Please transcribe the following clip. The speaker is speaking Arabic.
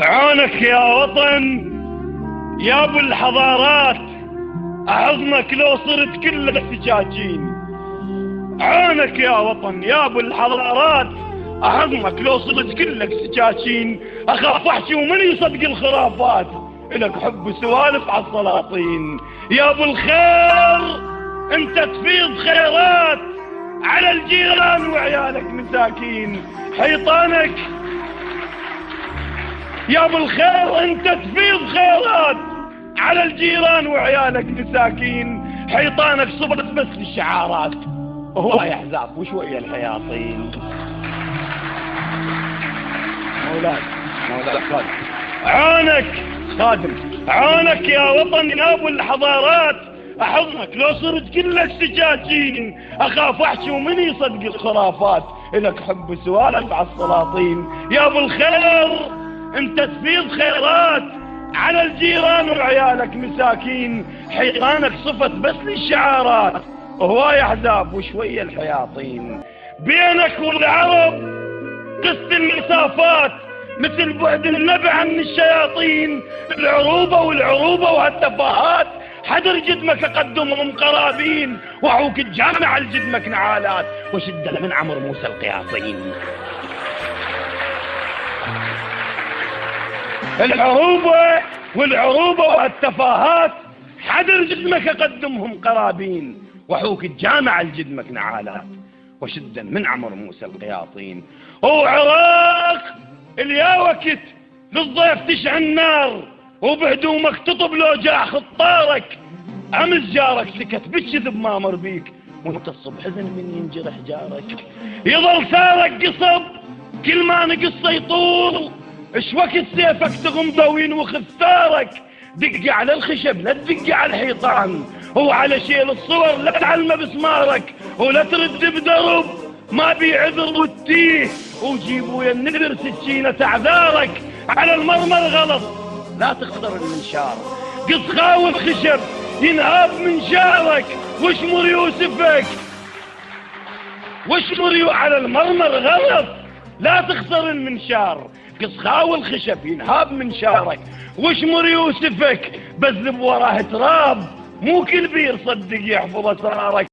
عونك يا وطن يا ابو الحضارات، احضنك لو صرت كلك سجاجين. عونك يا وطن يا ابو الحضارات، احضنك لو صرت كلك سجاجين. اخاف احكي ومن يصدق الخرافات، الك حب سوالف على السلاطين. يا ابو الخير انت تفيض خيرات على الجيران وعيالك مساكين. حيطانك يا ابو الخير انت تفيض خيرات على الجيران وعيالك مساكين. حيطانك صبرت بس للشعارات، وهو يا احزاب وشويه الحياطين. مولاي خادم، عونك خادم، عونك يا وطن يا ابو الحضارات، احضنك لو صرت كلك سجاجين. اخاف احكي ومن يصدق الخرافات، الك حب سوالف على السلاطين. يا ابو الخير انت تفيض خيرات على الجيران وعيالك مساكين. حيطانك صفت بس للشعارات، وهواي احزاب وشويه الحياطين. بينك والعرب قست المسافات، مثل بعد النبع من الشياطين. العروبه وهالتفاهات، حدر جدمك اقدمهم قرابين. وعوك الجامع لجدمك نعالات، وشده من عمر موسى القياصين. العروبة وهالتفاهات، حدر جدمك اقدمهم قرابين. وحوك الجامع لجدمك نعالات، وشدا من عمر موسى القياطين. وعراق اليا وقت للضيف تشعل نار، وبهدومك تطب لو جاع خطارك. امس جارك سكت بالكذب ما مر بيك، وانت الصبح حزن من ينجرح جارك. يظل ثارك قصب كل ما نقصه يطول، اش وقت سيفك تغمضه وينوخ ثارك. دق على الخشب لا تدق على الحيطان، وعلى شيل الصور لا تعلمه بسمارك. ولا ترد بدرب ما بيعذر وتيه، وجيبوا يا النذر سكينة اعذارك. على المرمى الغلط لا تخطر المنشار، قص خاوي الخشب ينهاب من شارك. واشمر يوسفك على المرمى الغلط لا تخسر المنشار. قص خاوي الخشب ينهاب من شارك. واشمر يوسفك بذب وراه تراب، مو كل بير صدق يحفظ اسرارك.